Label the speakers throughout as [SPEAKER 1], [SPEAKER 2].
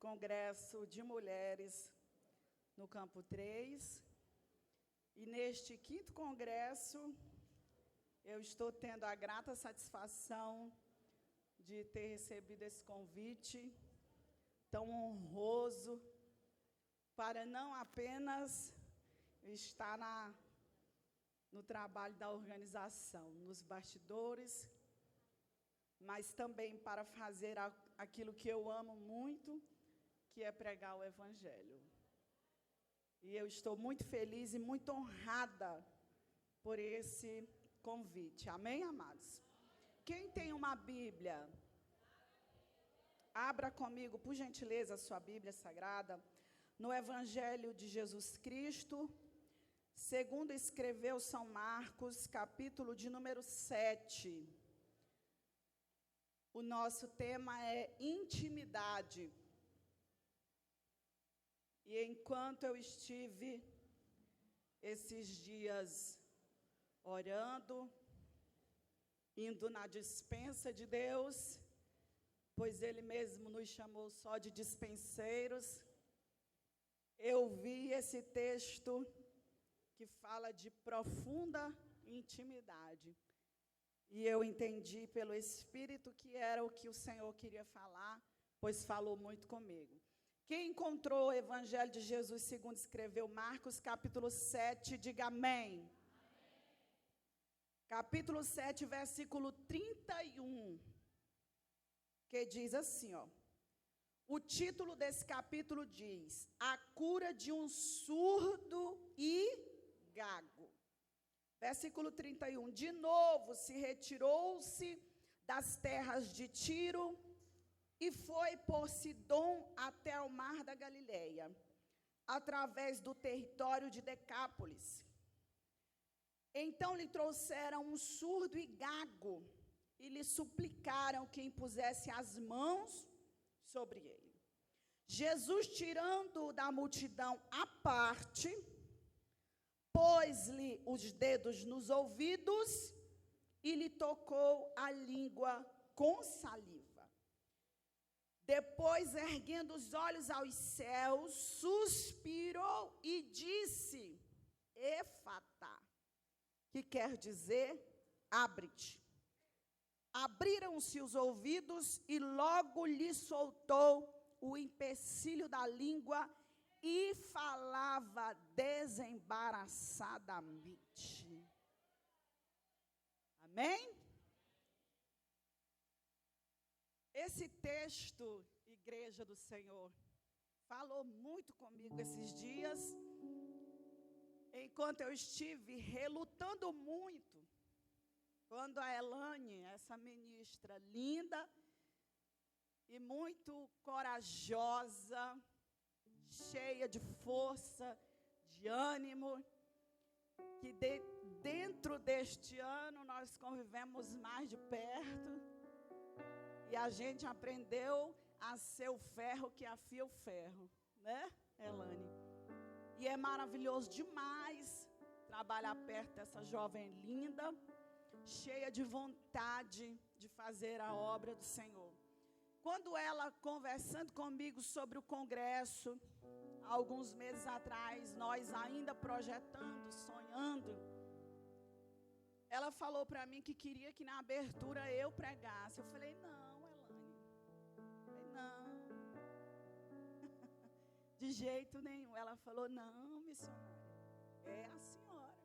[SPEAKER 1] Congresso de Mulheres no Campo 3. E neste 5º congresso, eu estou tendo a grata satisfação de ter recebido esse convite tão honroso para não apenas estar no trabalho da organização, nos bastidores, mas também para fazer aquilo que eu amo muito, que é pregar o Evangelho. E eu estou muito feliz e muito honrada por esse convite. Amém, amados? Quem tem uma Bíblia, abra comigo, por gentileza, a sua Bíblia Sagrada, no Evangelho de Jesus Cristo, segundo escreveu São Marcos, capítulo de número 7. O nosso tema é intimidade. E enquanto eu estive esses dias orando, indo na despensa de Deus, pois Ele mesmo nos chamou só de dispenseiros, eu vi esse texto que fala de profunda intimidade. E eu entendi pelo Espírito que era o que o Senhor queria falar, pois falou muito comigo. Quem encontrou o Evangelho de Jesus segundo escreveu Marcos, capítulo 7, diga amém. Amém. Capítulo 7, versículo 31, que diz assim, ó. O título desse capítulo diz: A cura de um surdo e gago. Versículo 31, de novo se retirou-se das terras de Tiro e foi por Sidom até o mar da Galileia, através do território de Decápolis. Então lhe trouxeram um surdo e gago e lhe suplicaram que impusesse as mãos sobre ele. Jesus, tirando-o da multidão à parte, pôs-lhe os dedos nos ouvidos e lhe tocou a língua com saliva. Depois, erguendo os olhos aos céus, suspirou e disse, Efatá, que quer dizer, abre-te. Abriram-se os ouvidos e logo lhe soltou o empecilho da língua e falava desembaraçadamente. Amém? Esse texto, Igreja do Senhor, falou muito comigo esses dias, enquanto eu estive relutando muito, quando a Elane, essa ministra linda e muito corajosa, cheia de força, de ânimo, que dentro deste ano nós convivemos mais de perto, e a gente aprendeu a ser o ferro que afia o ferro, né, Elane? E é maravilhoso demais trabalhar perto dessa jovem linda, cheia de vontade de fazer a obra do Senhor. Quando ela, conversando comigo sobre o congresso, alguns meses atrás, nós ainda projetando, sonhando, ela falou para mim que queria que na abertura eu pregasse. Eu falei, não, Elane. Eu falei, não. De jeito nenhum. Ela falou, não, missionária, é a senhora.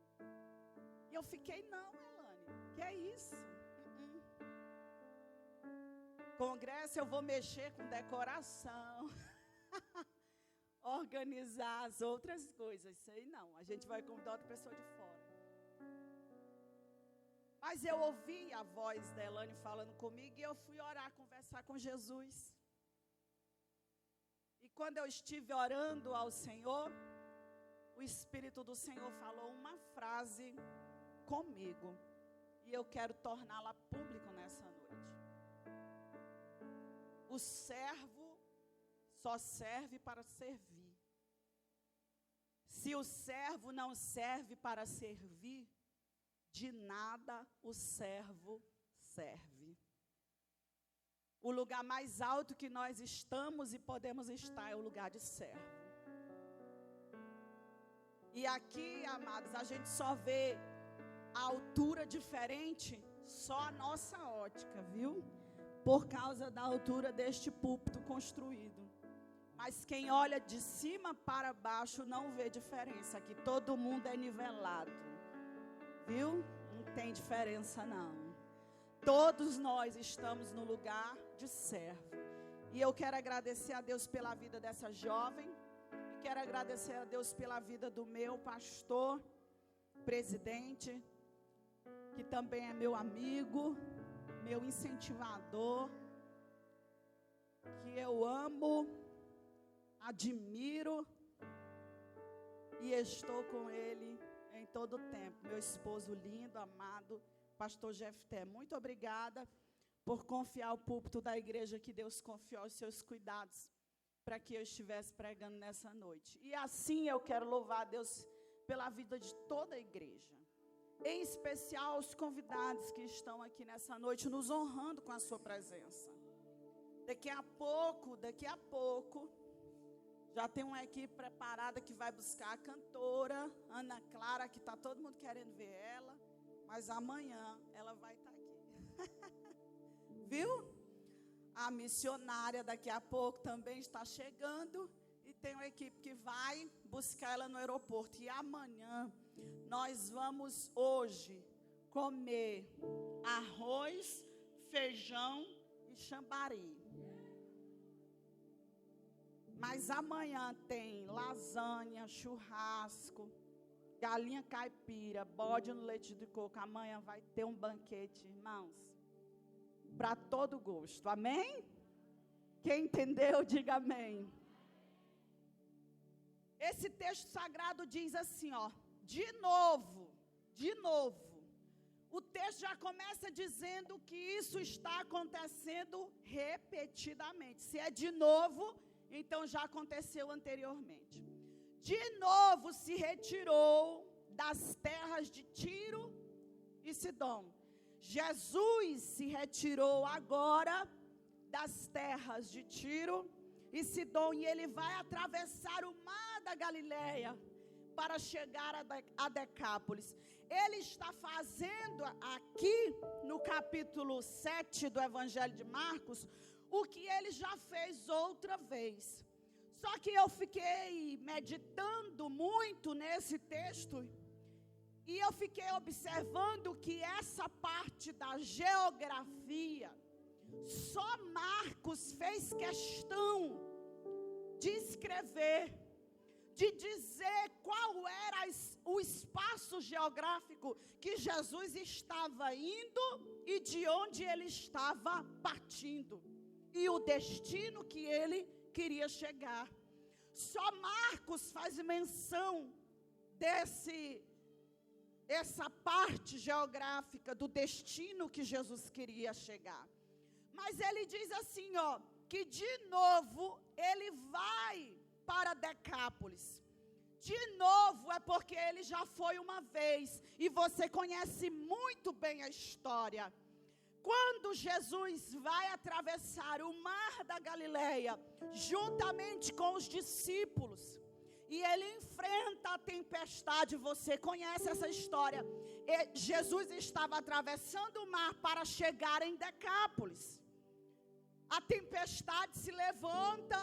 [SPEAKER 1] E eu fiquei, não, Elane, que é isso? Congresso eu vou mexer com decoração, organizar as outras coisas. Isso aí não, a gente vai convidar outra pessoa de fora. Mas eu ouvi a voz da Elane falando comigo e eu fui orar, conversar com Jesus. E quando eu estive orando ao Senhor, o Espírito do Senhor falou uma frase comigo. E eu quero torná-la pública nessa noite. O servo só serve para servir. Se o servo não serve para servir, de nada o servo serve. o lugar mais alto que nós estamos e podemos estar é o lugar de servo. E aqui, amados, a gente só vê a altura diferente, só a nossa ótica, viu? Por causa da altura deste púlpito construído. Mas quem olha de cima para baixo não vê diferença. Aqui todo mundo é nivelado, viu? Não tem diferença não. Todos nós estamos no lugar de servo. E eu quero agradecer a Deus pela vida dessa jovem. E quero agradecer a Deus pela vida do meu pastor, presidente, que também é meu amigo, meu incentivador, que eu amo, admiro e estou com ele em todo o tempo. Meu esposo lindo, amado, pastor Jefté, muito obrigada por confiar o púlpito da igreja que Deus confiou aos seus cuidados para que eu estivesse pregando nessa noite. E assim eu quero louvar a Deus pela vida de toda a igreja. Em especial os convidados que estão aqui nessa noite, nos honrando com a sua presença. Daqui a pouco, já tem uma equipe preparada que vai buscar a cantora, Ana Clara, que está todo mundo querendo ver ela, mas amanhã ela vai estar aqui. Viu? A missionária daqui a pouco também está chegando e tem uma equipe que vai buscar ela no aeroporto. E amanhã nós vamos hoje comer arroz, feijão e chambari. Mas amanhã tem lasanha, churrasco, galinha caipira, bode no leite de coco. Amanhã vai ter um banquete, irmãos, para todo gosto. Amém? Quem entendeu, diga amém. Esse texto sagrado diz assim, ó. De novo, o texto já começa dizendo que isso está acontecendo repetidamente. Se é de novo, então já aconteceu anteriormente. De novo se retirou das terras de Tiro e Sidom. Jesus se retirou agora das terras de Tiro e Sidom e ele vai atravessar o mar da Galileia para chegar a Decápolis. Ele está fazendo aqui no capítulo 7 do Evangelho de Marcos o que ele já fez outra vez. Só que eu fiquei meditando muito nesse texto e eu fiquei observando que essa parte da geografia, só Marcos fez questão de escrever, de dizer qual era o espaço geográfico que Jesus estava indo e de onde ele estava partindo. E o destino que ele queria chegar. Só Marcos faz menção essa parte geográfica do destino que Jesus queria chegar. Mas ele diz assim, ó, que de novo ele vai para Decápolis. De novo é porque ele já foi uma vez e você conhece muito bem a história. Quando Jesus vai atravessar o mar da Galileia, juntamente com os discípulos, e ele enfrenta a tempestade, você conhece essa história. Jesus estava atravessando o mar para chegar em Decápolis. A tempestade se levanta,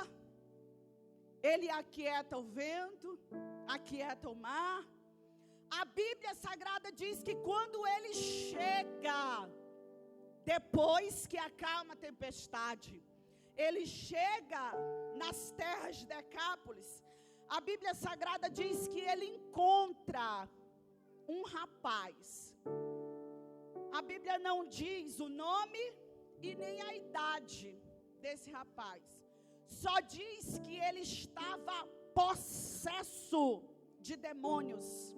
[SPEAKER 1] ele aquieta o vento, aquieta o mar. A Bíblia Sagrada diz que quando ele chega, depois que acalma a tempestade, ele chega nas terras de Decápolis. A Bíblia Sagrada diz que ele encontra um rapaz. A Bíblia não diz o nome e nem a idade desse rapaz. Só diz que ele estava possesso de demônios.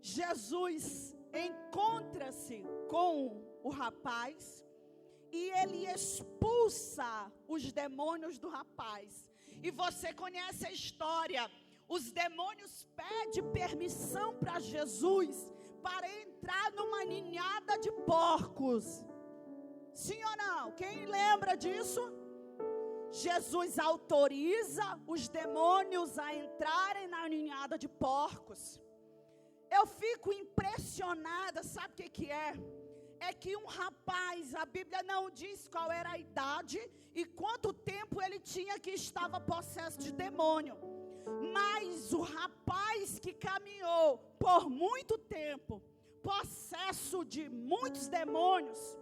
[SPEAKER 1] Jesus encontra-se com o rapaz e ele expulsa os demônios do rapaz. E você conhece a história. Os demônios pedem permissão para Jesus para entrar numa ninhada de porcos. Sim ou não? Quem lembra disso? Jesus autoriza os demônios a entrarem na ninhada de porcos. Eu fico impressionada, sabe o que é? É que um rapaz, a Bíblia não diz qual era a idade e quanto tempo ele tinha que estava possesso de demônio. Mas o rapaz que caminhou por muito tempo, possesso de muitos demônios,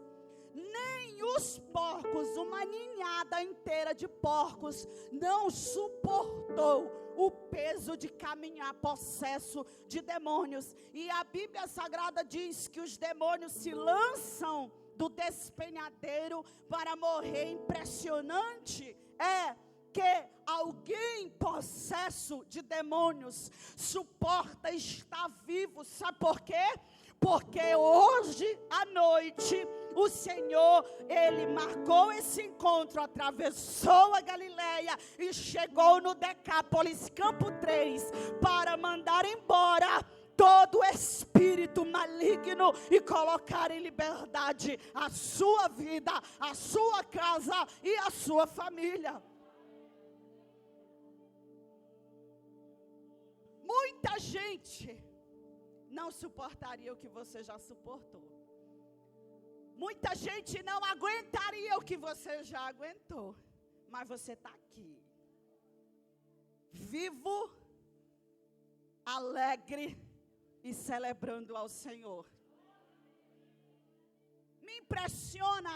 [SPEAKER 1] nem os porcos, uma ninhada inteira de porcos, não suportou o peso de caminhar possesso de demônios. E a Bíblia Sagrada diz que os demônios se lançam do despenhadeiro para morrer. Impressionante é que alguém possesso de demônios suporta estar vivo. Sabe por quê? Porque hoje à noite o Senhor, Ele marcou esse encontro, atravessou a Galileia e chegou no Decápolis, Campo 3, para mandar embora todo espírito maligno e colocar em liberdade a sua vida, a sua casa e a sua família. Muita gente não suportaria o que você já suportou. Muita gente não aguentaria o que você já aguentou. Mas você está aqui, vivo, alegre e celebrando ao Senhor. Me impressiona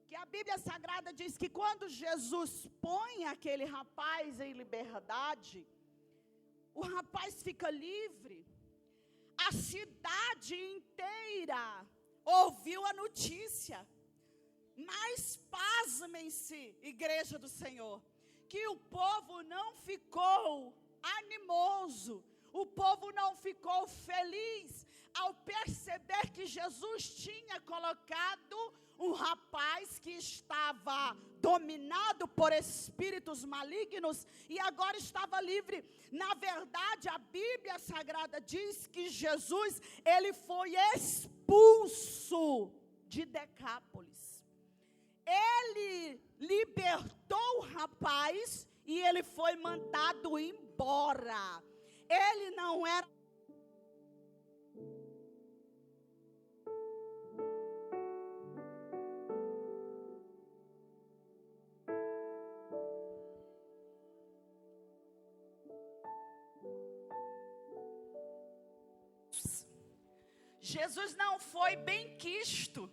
[SPEAKER 1] que a Bíblia Sagrada diz que quando Jesus põe aquele rapaz em liberdade, o rapaz fica livre. A cidade inteira ouviu a notícia. Mas pasmem-se, igreja do Senhor, que o povo não ficou animoso, o povo não ficou feliz ao perceber que Jesus tinha colocado um rapaz que estava dominado por espíritos malignos e agora estava livre. Na verdade, a Bíblia Sagrada diz que Jesus, ele foi expulso de Decápolis. Ele libertou o rapaz e ele foi mandado embora. Ele não era Jesus não foi bem quisto,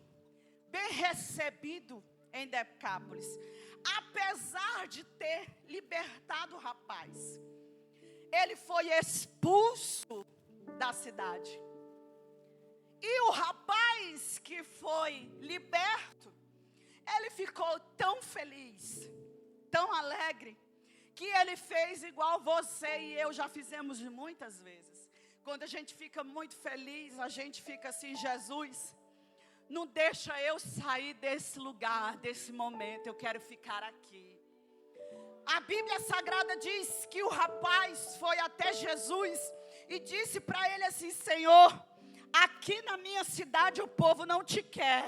[SPEAKER 1] bem recebido em Decápolis, apesar de ter libertado o rapaz. Ele foi expulso da cidade. E o rapaz que foi liberto, ele ficou tão feliz, tão alegre, que ele fez igual você e eu já fizemos muitas vezes. Quando a gente fica muito feliz, a gente fica assim: Jesus, não deixa eu sair desse lugar, desse momento, eu quero ficar aqui. A Bíblia Sagrada diz que o rapaz foi até Jesus e disse para ele assim: Senhor, aqui na minha cidade o povo não te quer.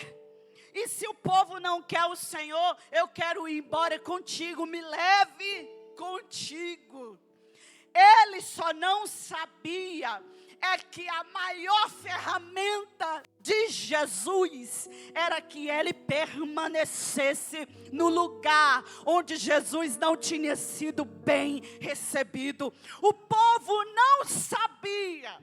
[SPEAKER 1] E se o povo não quer o Senhor, eu quero ir embora contigo, me leve contigo. Ele só não sabia que a maior ferramenta de Jesus era que ele permanecesse no lugar onde Jesus não tinha sido bem recebido. O povo não sabia,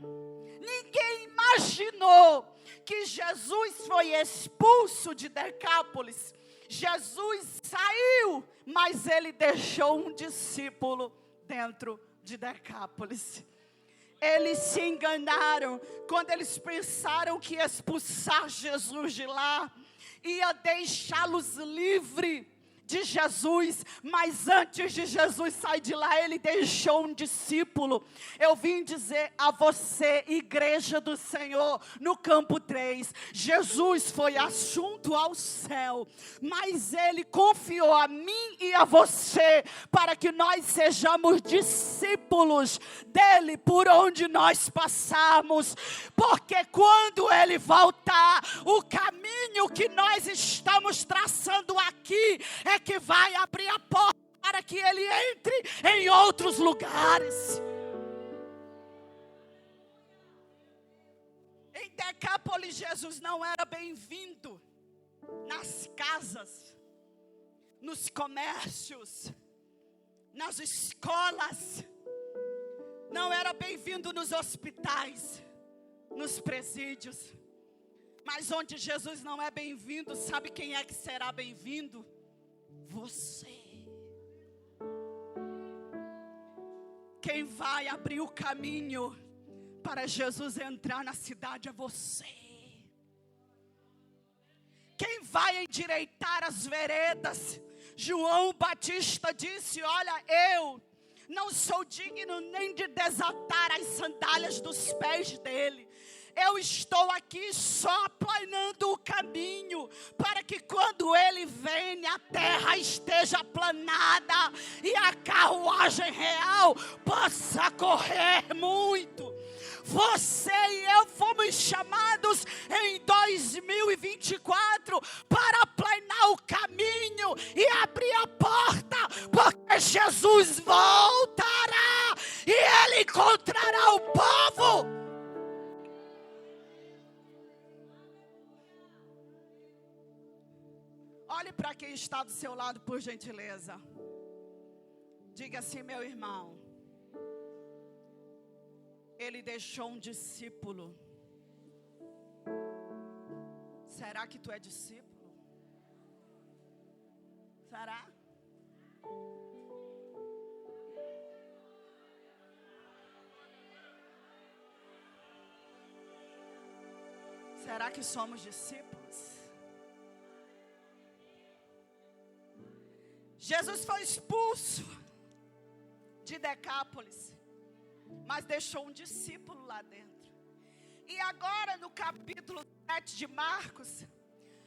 [SPEAKER 1] ninguém imaginou que Jesus foi expulso de Decápolis. Jesus saiu, mas ele deixou um discípulo dentro de Decápolis. Eles se enganaram quando eles pensaram que expulsar Jesus de lá ia deixá-los livre de Jesus, mas antes de Jesus sair de lá, ele deixou um discípulo. Eu vim dizer a você, igreja do Senhor, no campo 3, Jesus foi assunto ao céu, mas ele confiou a mim e a você, para que nós sejamos discípulos dele por onde nós passarmos, porque quando ele voltar, o caminho que nós estamos traçando aqui é que vai abrir a porta para que ele entre em outros lugares. Em Decápolis, Jesus não era bem-vindo nas casas, nos comércios, nas escolas, não era bem-vindo nos hospitais, nos presídios. Mas onde Jesus não é bem-vindo, sabe quem é que será bem-vindo? Você. Quem vai abrir o caminho para Jesus entrar na cidade é você. Quem vai endireitar as veredas? João Batista disse: olha, eu não sou digno nem de desatar as sandálias dos pés dele. Eu estou aqui só aplanando o caminho, para que quando ele venha, a terra esteja aplanada e a carruagem real possa correr muito. Você e eu fomos chamados em 2024 para aplanar o caminho e abrir a porta, porque Jesus voltará e ele encontrará o povo. Olhe para quem está do seu lado, por gentileza. Diga assim: meu irmão, ele deixou um discípulo. Será que tu é discípulo? Será? Será que somos discípulos? Jesus foi expulso de Decápolis, mas deixou um discípulo lá dentro. E agora no capítulo 7 de Marcos,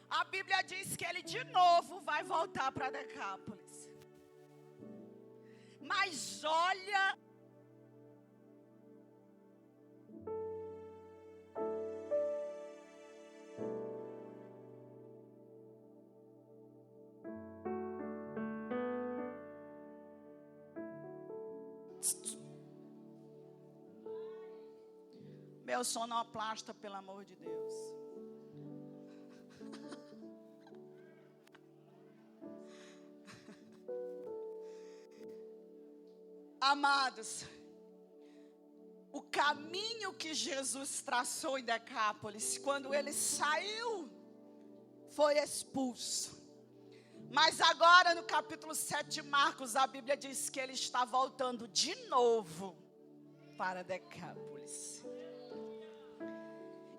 [SPEAKER 1] a Bíblia diz que ele de novo vai voltar para Decápolis. Mas olha, meu sonoplasta, pelo amor de Deus. Amados, o caminho que Jesus traçou em Decápolis, quando ele saiu, foi expulso. Mas agora no capítulo 7 de Marcos, a Bíblia diz que ele está voltando de novo para Decápolis.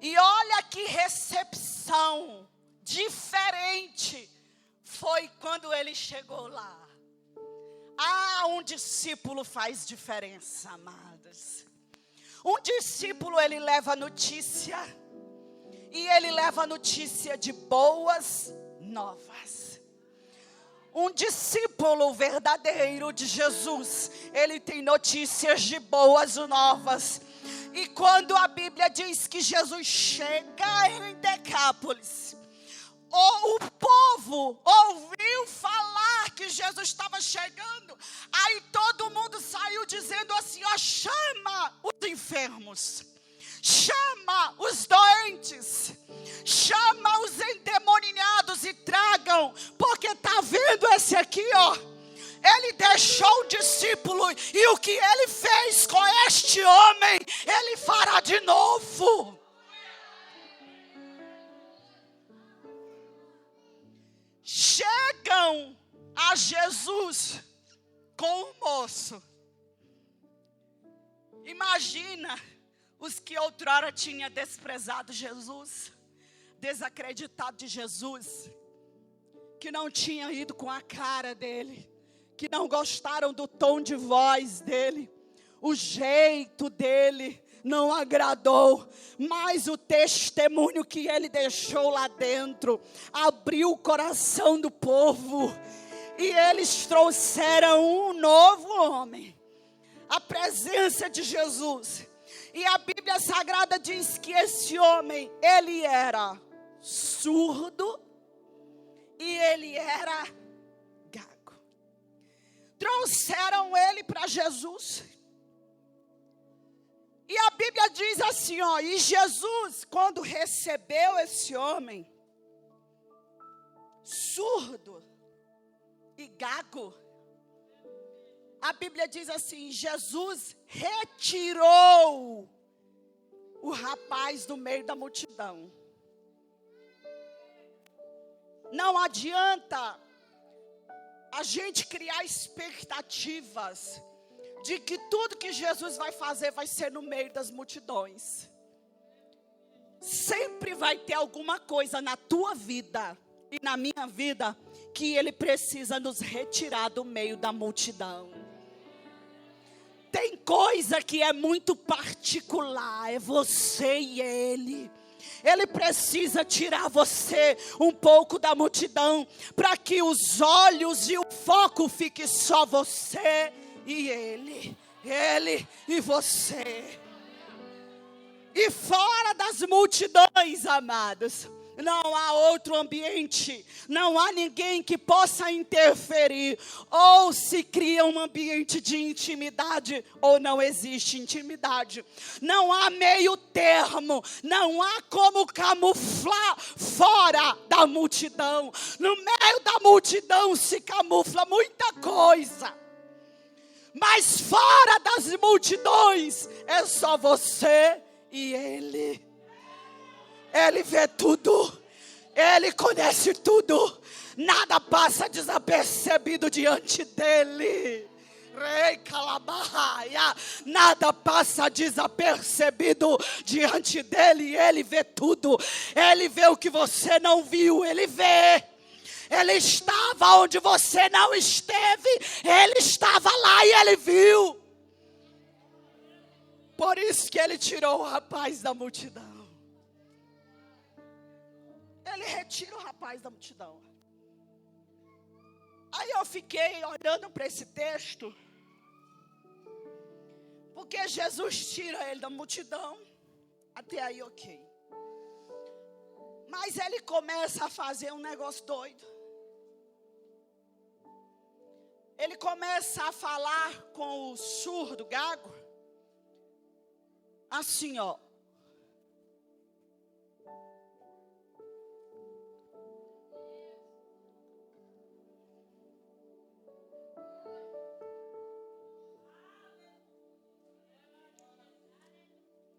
[SPEAKER 1] E olha que recepção diferente foi quando ele chegou lá. Ah, um discípulo faz diferença, amados. Um discípulo, ele leva notícia, e ele leva notícia de boas novas. Um discípulo verdadeiro de Jesus, ele tem notícias de boas novas. E quando a Bíblia diz que Jesus chega em Decápolis, o povo ouviu falar que Jesus estava chegando, aí todo mundo saiu dizendo assim: ó, chama os enfermos, chama os doentes, chama os endemoniados e tragam, porque está vendo esse aqui, ó, ele deixou o discípulo, e o que ele fez com este homem, ele fará de novo. Chegam a Jesus com um moço. Imagina os que outrora tinham desprezado Jesus, desacreditado de Jesus, que não tinham ido com a cara dele, que não gostaram do tom de voz dele, o jeito dele não agradou, mas o testemunho que ele deixou lá dentro abriu o coração do povo, e eles trouxeram um novo homem, a presença de Jesus. E a Bíblia Sagrada diz que esse homem, ele era surdo e ele era gago. Trouxeram ele para Jesus. E a Bíblia diz assim, ó, e Jesus, quando recebeu esse homem, surdo e gago, a Bíblia diz assim, Jesus retirou o rapaz do meio da multidão. Não adianta a gente criar expectativas de que tudo que Jesus vai fazer vai ser no meio das multidões. Sempre vai ter alguma coisa na tua vida e na minha vida que Ele precisa nos retirar do meio da multidão. Tem coisa que é muito particular, é você e Ele. Ele precisa tirar você um pouco da multidão, para que os olhos e o foco fique só você e Ele e você. E fora das multidões, amados, não há outro ambiente, não há ninguém que possa interferir. Ou se cria um ambiente de intimidade, ou não existe intimidade. Não há meio termo, não há como camuflar fora da multidão. No meio da multidão se camufla muita coisa, mas fora das multidões é só você e Ele. Ele vê tudo, Ele conhece tudo, nada passa desapercebido diante dEle. Rei Calabaia, nada passa desapercebido diante dEle, Ele vê tudo, Ele vê o que você não viu, Ele vê. Ele estava onde você não esteve, Ele estava lá e Ele viu. Por isso que Ele tirou o rapaz da multidão. Ele retira o rapaz da multidão. Aí eu fiquei olhando para esse texto, porque Jesus tira ele da multidão, até aí ok. Mas ele começa a fazer um negócio doido. Ele começa a falar com o surdo, gago, assim, ó.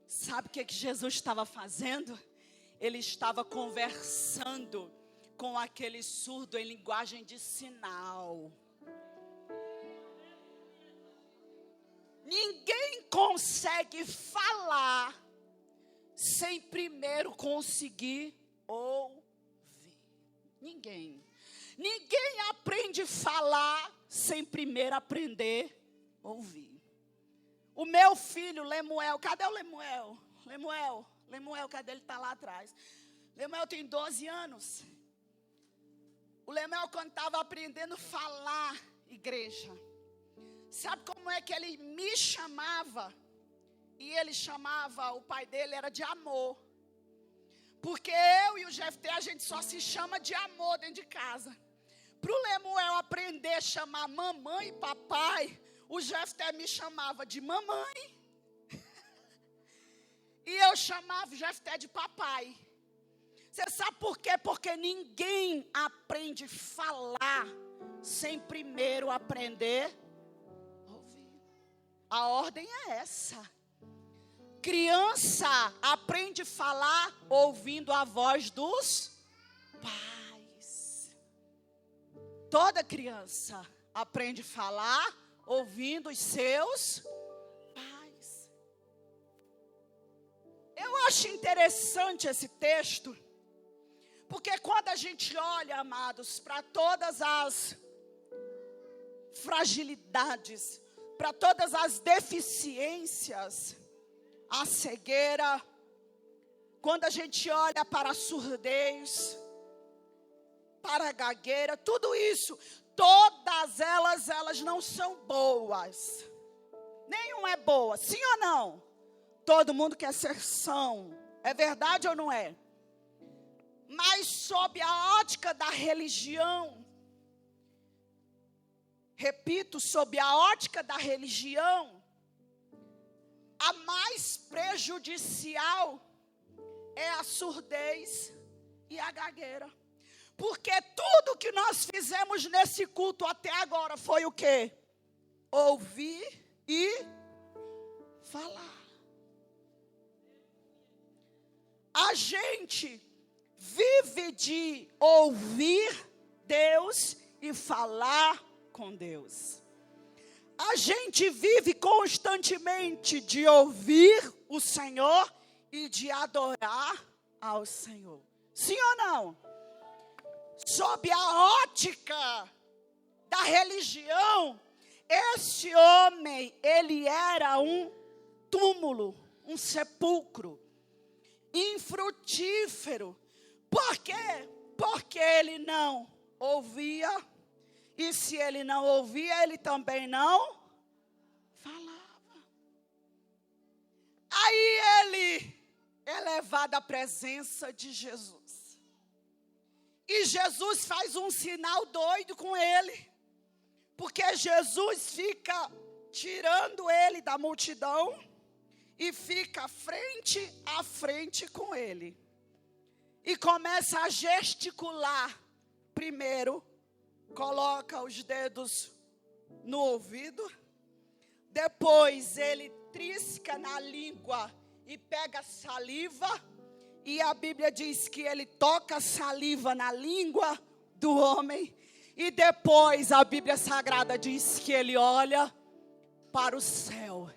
[SPEAKER 1] Sabe o que Jesus estava fazendo? Ele estava conversando com aquele surdo em linguagem de sinal. Ninguém consegue falar sem primeiro conseguir ouvir. Ninguém. Ninguém aprende a falar sem primeiro aprender a ouvir. O meu filho, Lemuel, cadê o Lemuel? Lemuel, cadê? Ele está lá atrás. Lemuel tem 12 anos. O Lemuel, quando estava aprendendo a falar, igreja, sabe como é que ele me chamava? E ele chamava, o pai dele era de amor. Porque eu e o Jefté, a gente só se chama de amor dentro de casa. Para o Lemuel aprender a chamar mamãe e papai, o Jefté me chamava de mamãe. E eu chamava o Jefté de papai. Você sabe por quê? Porque ninguém aprende a falar sem primeiro aprender a ouvir. A ordem é essa. Criança aprende a falar ouvindo a voz dos pais. Toda criança aprende a falar ouvindo os seus pais. Eu acho interessante esse texto, Porque quando a gente olha, amados, para todas as fragilidades, para todas as deficiências, a cegueira, quando a gente olha para a surdez, para a gagueira, tudo isso, todas elas não são boas. Nenhuma é boa, sim ou não? Todo mundo quer ser são, é verdade ou não é? Mas sob a ótica da religião, repito, sob a ótica da religião, a mais prejudicial é a surdez e a gagueira. Porque tudo que nós fizemos nesse culto até agora foi o quê? Ouvir e falar. A gente vive de ouvir Deus e falar com Deus. A gente vive constantemente de ouvir o Senhor e de adorar ao Senhor. Sim ou não? Sob a ótica da religião, esse homem, ele era um túmulo, um sepulcro, infrutífero. Por quê? Porque ele não ouvia, e se ele não ouvia, ele também não falava. Aí ele é levado à presença de Jesus. E Jesus faz um sinal doido com ele. Porque Jesus fica tirando ele da multidão e fica frente a frente com ele. E começa a gesticular. Primeiro, coloca os dedos no ouvido. Depois ele trisca na língua e pega saliva. E a Bíblia diz que ele toca saliva na língua do homem. E depois a Bíblia Sagrada diz que ele olha para o céu.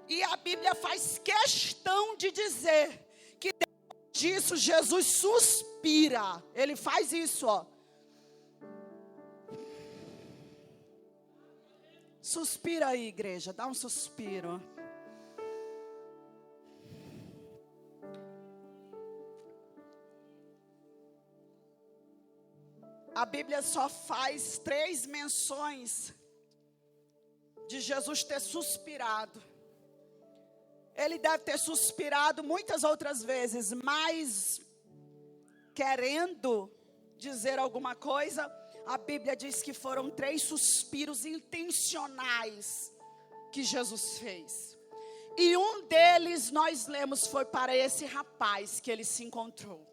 [SPEAKER 1] E a Bíblia faz questão de dizer que depois disso Jesus suspira. Ele faz isso, ó. Suspira aí, igreja, dá um suspiro. A Bíblia só faz 3 menções de Jesus ter suspirado. Ele deve ter suspirado muitas outras vezes, mas querendo dizer alguma coisa, a Bíblia diz que foram 3 suspiros intencionais que Jesus fez. E um deles nós lemos foi para esse rapaz que ele se encontrou.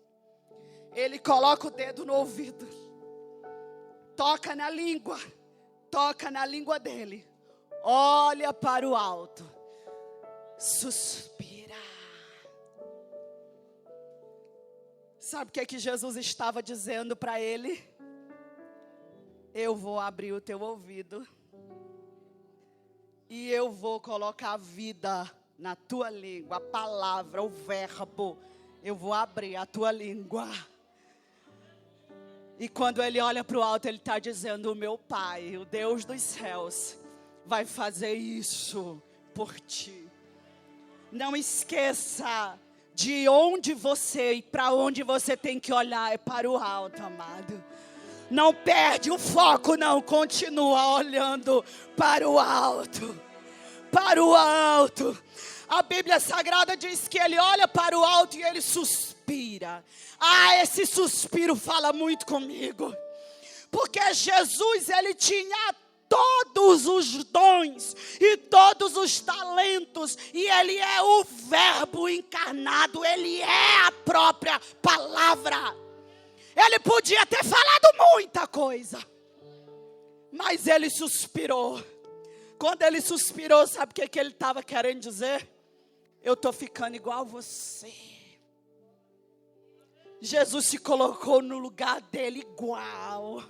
[SPEAKER 1] Ele coloca o dedo no ouvido, toca na língua dele, olha para o alto, suspira. Sabe o que Jesus estava dizendo para ele? Eu vou abrir o teu ouvido e eu vou colocar a vida na tua língua, a palavra, o verbo. Eu vou abrir a tua língua. E quando ele olha para o alto, ele está dizendo: o meu Pai, o Deus dos céus, vai fazer isso por ti. Não esqueça de onde você e para onde você tem que olhar, é para o alto, amado. Não perde o foco, não. Continua olhando para o alto. Para o alto. A Bíblia Sagrada diz que ele olha para o alto e ele suspira. Ah, esse suspiro fala muito comigo. Porque Jesus, ele tinha todos os dons e todos os talentos. E ele é o verbo encarnado. Ele é a própria palavra. Ele podia ter falado muita coisa, mas ele suspirou. Quando ele suspirou, sabe o que ele estava querendo dizer? Eu estou ficando igual a você. Jesus se colocou no lugar dele igual.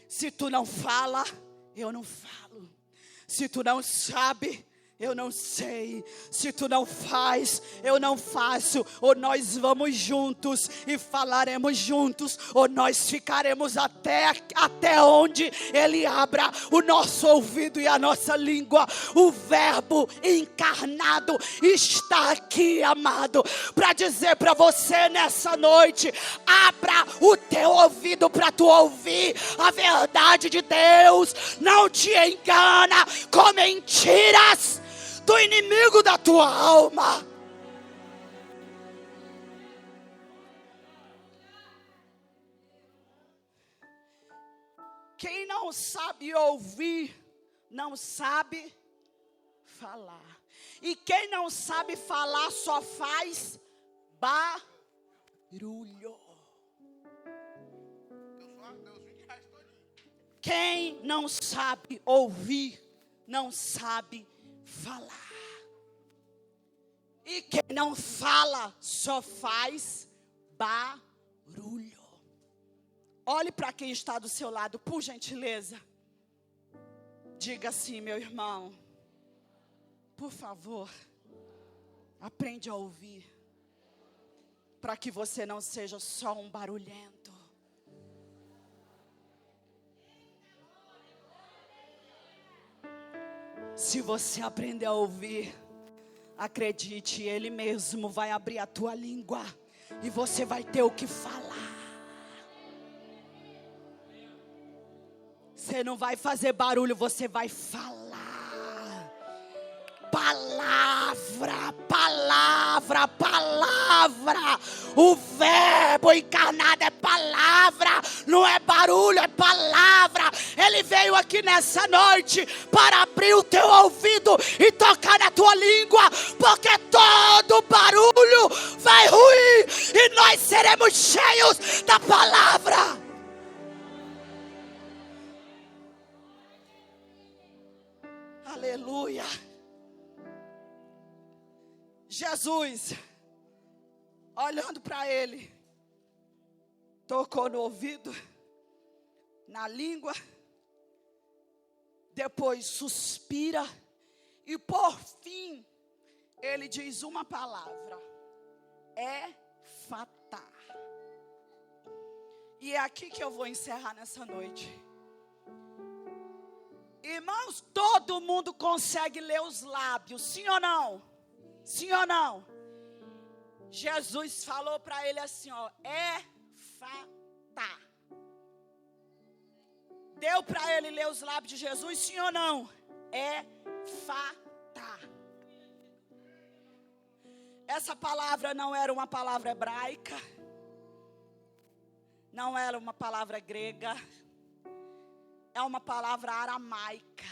[SPEAKER 1] Se tu não fala, eu não falo. Se tu não sabe, Eu não sei, se tu não faz, eu não faço. Ou nós vamos juntos e falaremos juntos, ou nós ficaremos até onde Ele abra o nosso ouvido e a nossa língua. O verbo encarnado está aqui, amado, para dizer para você nessa noite: abra o teu ouvido para tu ouvir a verdade de Deus. Não te engana com mentiras do inimigo da tua alma. Quem não sabe ouvir, não sabe falar. E quem não sabe falar só faz barulho. Quem não sabe ouvir, não sabe falar. E quem não fala só faz barulho. Olhe para quem está do seu lado, por gentileza. Diga assim: meu irmão, por favor, aprende a ouvir, para que você não seja só um barulhento. Se você aprender a ouvir, acredite, Ele mesmo vai abrir a tua língua e você vai ter o que falar. Você não vai fazer barulho, você vai falar. Palavra, palavra, palavra. O verbo encarnado é palavra, não é barulho, é palavra. Ele veio aqui nessa noite para abrir o teu ouvido e tocar na tua língua, porque todo barulho vai ruir e nós seremos cheios da palavra. Aleluia. Jesus, olhando para ele, tocou no ouvido, na língua, depois suspira e por fim ele diz uma palavra: Efatá. E é aqui que eu vou encerrar nessa noite. Irmãos, todo mundo consegue ler os lábios, sim ou não? Sim ou não? Jesus falou para ele assim, ó: Efatá. Deu para ele ler os lábios de Jesus, sim ou não? Efatá. Essa palavra não era uma palavra hebraica, não era uma palavra grega, é uma palavra aramaica.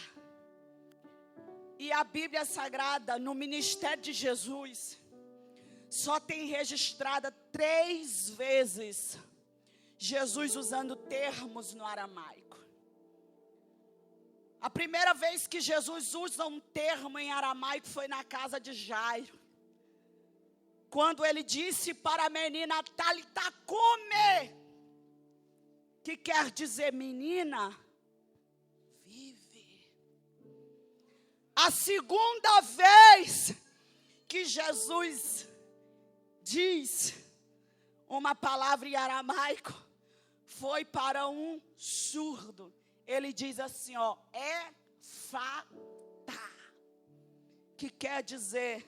[SPEAKER 1] E a Bíblia Sagrada, no ministério de Jesus, só tem registrada 3 vezes Jesus usando termos no aramaico. A primeira vez que Jesus usa um termo em aramaico foi na casa de Jairo, quando ele disse para a menina Talitá cume, que quer dizer menina, vive. A segunda vez que Jesus diz uma palavra em aramaico foi para um surdo. Ele diz assim, ó: Efatá, que quer dizer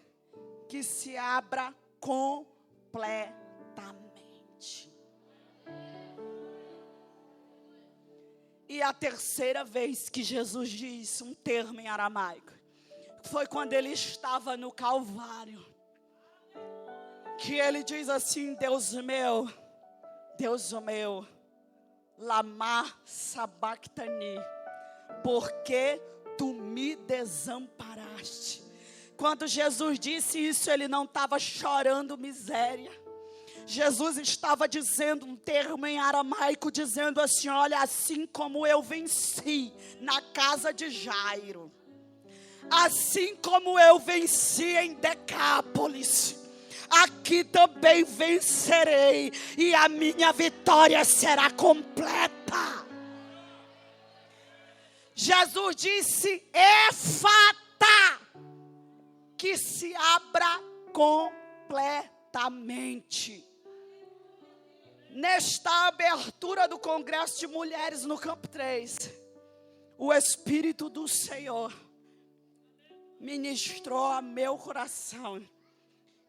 [SPEAKER 1] que se abra completamente. E a terceira vez que Jesus disse um termo em aramaico foi quando ele estava no Calvário, que ele diz assim: Deus meu, lama sabachthani, porque tu me desamparaste. Quando Jesus disse isso, ele não estava chorando miséria. Jesus estava dizendo um termo em aramaico, dizendo assim: olha, assim como eu venci na casa de Jairo, assim como eu venci em Decápolis, aqui também vencerei, e a minha vitória será completa. Jesus disse Efatá, que se abra completamente. Nesta abertura do Congresso de Mulheres no Campo 3, o Espírito do Senhor ministrou a meu coração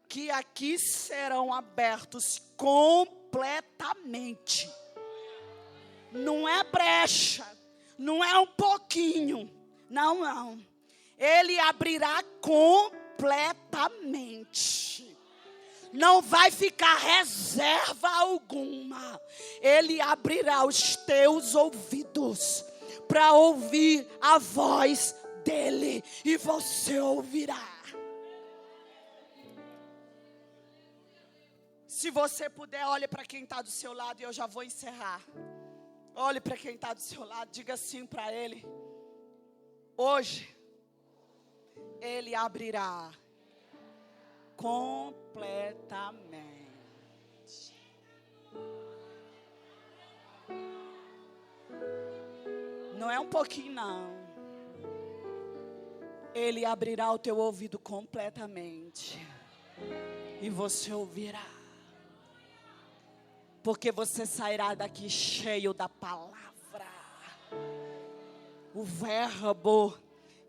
[SPEAKER 1] que aqui serão abertos completamente. Não é brecha, não é um pouquinho, não. Ele abrirá completamente. Não vai ficar reserva alguma. Ele abrirá os teus ouvidos para ouvir a voz dele, e você ouvirá. Se você puder, olhe para quem está do seu lado, e eu já vou encerrar. Olhe para quem está do seu lado, diga assim para ele: hoje ele abrirá completamente. Não é um pouquinho, não. Ele abrirá o teu ouvido completamente, e você ouvirá. Porque você sairá daqui cheio da palavra. O verbo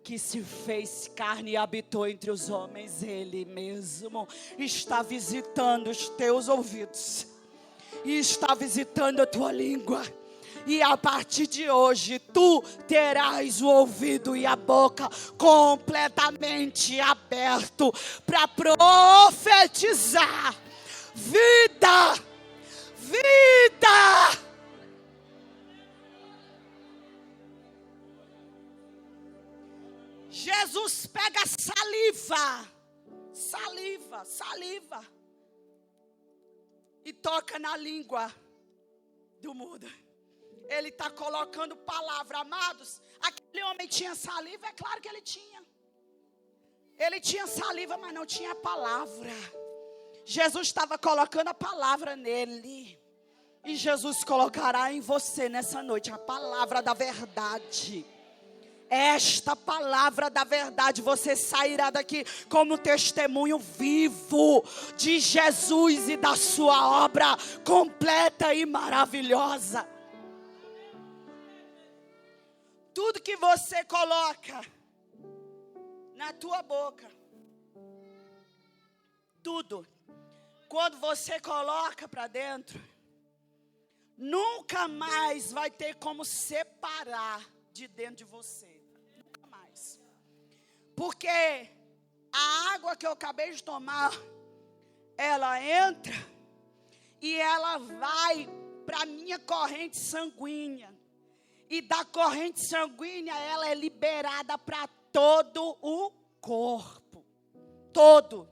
[SPEAKER 1] que se fez carne e habitou entre os homens, ele mesmo está visitando os teus ouvidos, e está visitando a tua língua. E a partir de hoje, tu terás o ouvido e a boca completamente aberto para profetizar vida. Jesus pega saliva, e toca na língua do mudo. Ele está colocando palavra. Amados, aquele homem tinha saliva? É claro que ele tinha. Ele tinha saliva, mas não tinha palavra. Jesus estava colocando a palavra nele. E Jesus colocará em você nessa noite a palavra da verdade. Esta palavra da verdade, você sairá daqui como testemunho vivo de Jesus e da sua obra completa e maravilhosa. Tudo que você coloca na tua boca, tudo, quando você coloca para dentro, nunca mais vai ter como separar de dentro de você. Nunca mais. Porque a água que eu acabei de tomar, ela entra e ela vai para a minha corrente sanguínea. E da corrente sanguínea, ela é liberada para todo o corpo. Todo.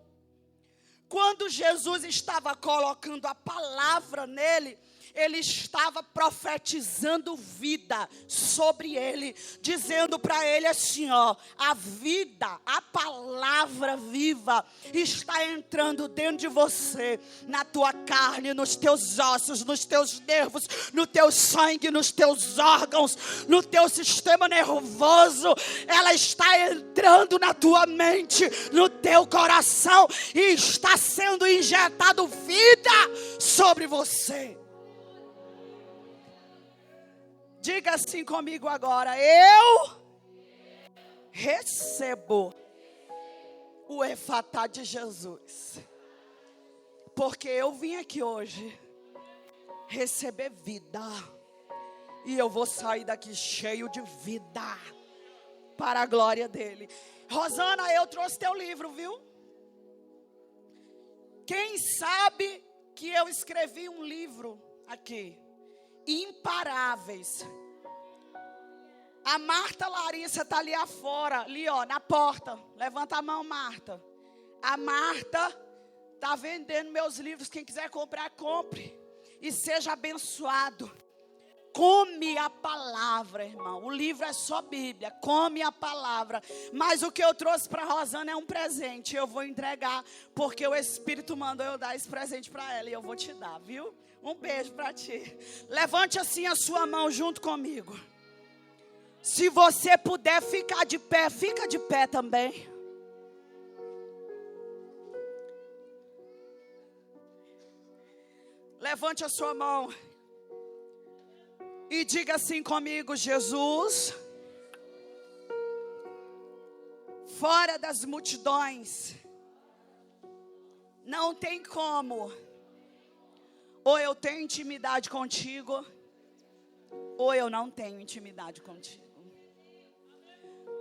[SPEAKER 1] Quando Jesus estava colocando a palavra nele, ele estava profetizando vida sobre ele, dizendo para ele assim, ó: a vida, a palavra viva está entrando dentro de você, na tua carne, nos teus ossos, nos teus nervos, no teu sangue, nos teus órgãos, no teu sistema nervoso. Ela está entrando na tua mente, no teu coração, e está sendo injetado vida sobre você. Diga assim comigo agora: eu recebo o efatá de Jesus. Porque eu vim aqui hoje receber vida. E eu vou sair daqui cheio de vida, para a glória dele. Rosana, eu trouxe teu livro, viu? Quem sabe que eu escrevi um livro aqui, Imparáveis. A Marta Larissa está ali afora, ali ó, na porta. Levanta a mão, Marta. A Marta está vendendo meus livros. Quem quiser comprar, compre. E seja abençoado. Come a palavra, irmão. O livro é só Bíblia. Come a palavra. Mas o que eu trouxe para a Rosana é um presente. Eu vou entregar, porque o Espírito mandou eu dar esse presente para ela. E eu vou te dar, viu? Um beijo para ti. Levante assim a sua mão junto comigo. Se você puder ficar de pé, fica de pé também. Levante a sua mão e diga assim comigo: Jesus, fora das multidões, não tem como. Ou eu tenho intimidade contigo, ou eu não tenho intimidade contigo.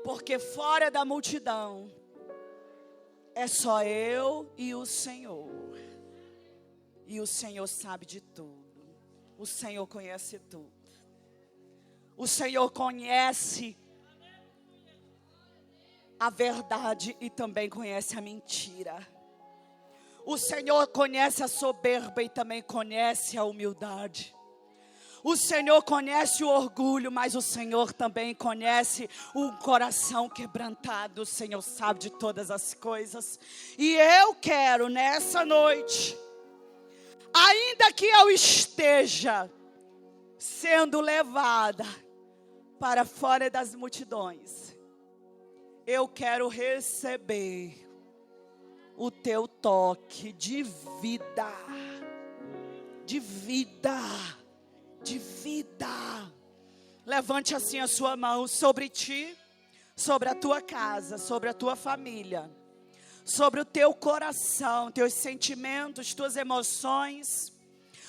[SPEAKER 1] Porque fora da multidão, é só eu e o Senhor. E o Senhor sabe de tudo. O Senhor conhece tudo. O Senhor conhece a verdade e também conhece a mentira. O Senhor conhece a soberba e também conhece a humildade. O Senhor conhece o orgulho, mas o Senhor também conhece o coração quebrantado. O Senhor sabe de todas as coisas. E eu quero nessa noite, ainda que eu esteja sendo levada para fora das multidões, eu quero receber o teu toque de vida, de vida, de vida. Levante assim a sua mão sobre ti, sobre a tua casa, sobre a tua família, sobre o teu coração, teus sentimentos, tuas emoções,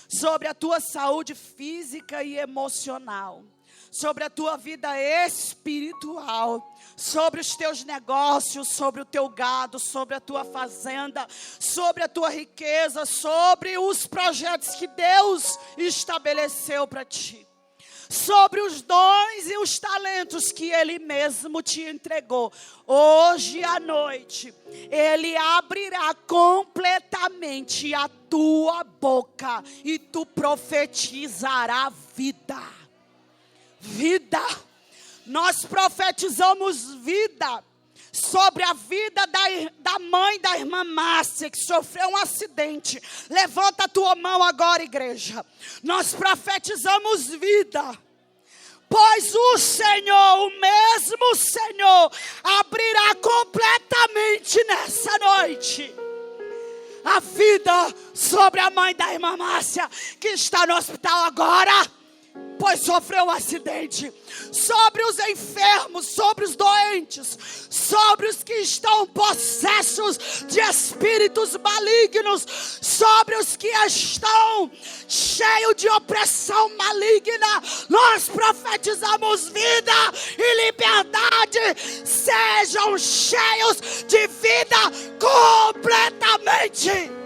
[SPEAKER 1] sobre a tua saúde física e emocional, sobre a tua vida espiritual, sobre os teus negócios, sobre o teu gado, sobre a tua fazenda, sobre a tua riqueza, sobre os projetos que Deus estabeleceu para ti, sobre os dons e os talentos que Ele mesmo te entregou. Hoje à noite, Ele abrirá completamente a tua boca e tu profetizarás vida. Vida. Nós profetizamos vida sobre a vida da mãe da irmã Márcia, que sofreu um acidente. Levanta a tua mão agora, igreja. Nós profetizamos vida, pois o Senhor, o mesmo Senhor, abrirá completamente nessa noite a vida sobre a mãe da irmã Márcia, que está no hospital agora, pois sofreu um acidente. Sobre os enfermos, sobre os doentes, sobre os que estão possessos de espíritos malignos, sobre os que estão cheios de opressão maligna, nós profetizamos vida e liberdade. Sejam cheios de vida completamente.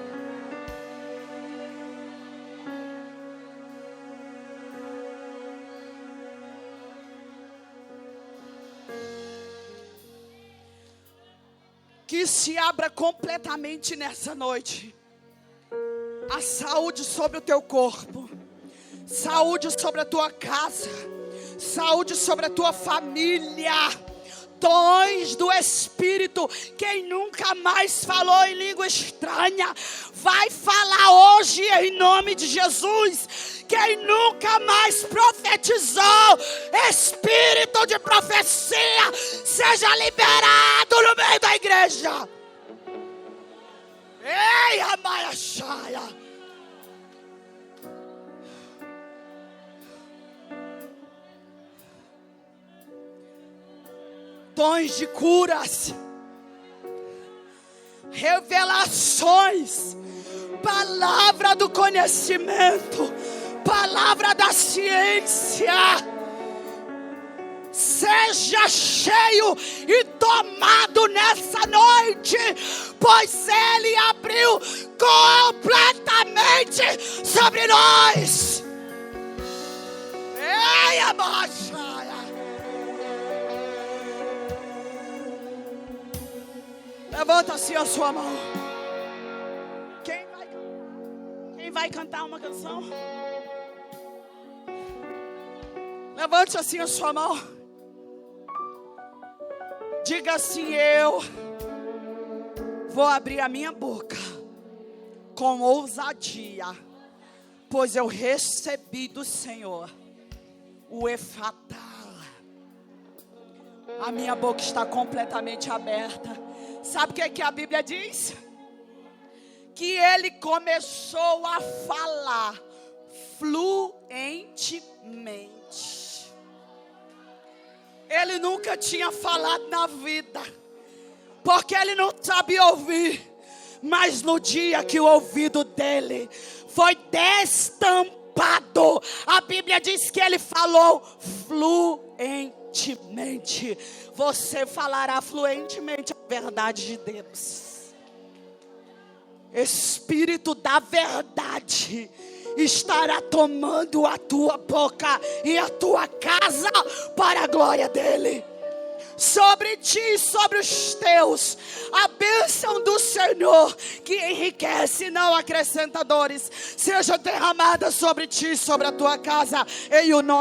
[SPEAKER 1] Que se abra completamente nessa noite a saúde sobre o teu corpo, saúde sobre a tua casa, saúde sobre a tua família, dons do Espírito. Quem nunca mais falou em língua estranha, vai falar hoje em nome de Jesus. Quem nunca mais profetizou, espírito de profecia, seja liberado no meio da igreja. Ei, Amaiaxaia. Dons de curas, revelações, palavra do conhecimento, palavra da ciência. Seja cheio e tomado nessa noite, pois Ele abriu completamente sobre nós. Ei, Amaiaxaia. Levanta assim a sua mão. Quem vai cantar uma canção? Levante assim a sua mão. Diga assim: eu vou abrir a minha boca com ousadia, pois eu recebi do Senhor o Efatá. A minha boca está completamente aberta. Sabe o que a Bíblia diz? que ele começou a falar fluentemente. Ele nunca tinha falado na vida, porque ele não sabia ouvir. Mas no dia que o ouvido dele foi destampado, a Bíblia diz que ele falou fluentemente. Você falará fluentemente a verdade de Deus. Espírito da verdade estará tomando a tua boca e a tua casa para a glória dele. Sobre ti e sobre os teus, a bênção do Senhor, que enriquece e não acrescenta dores, seja derramada sobre ti e sobre a tua casa, em o nome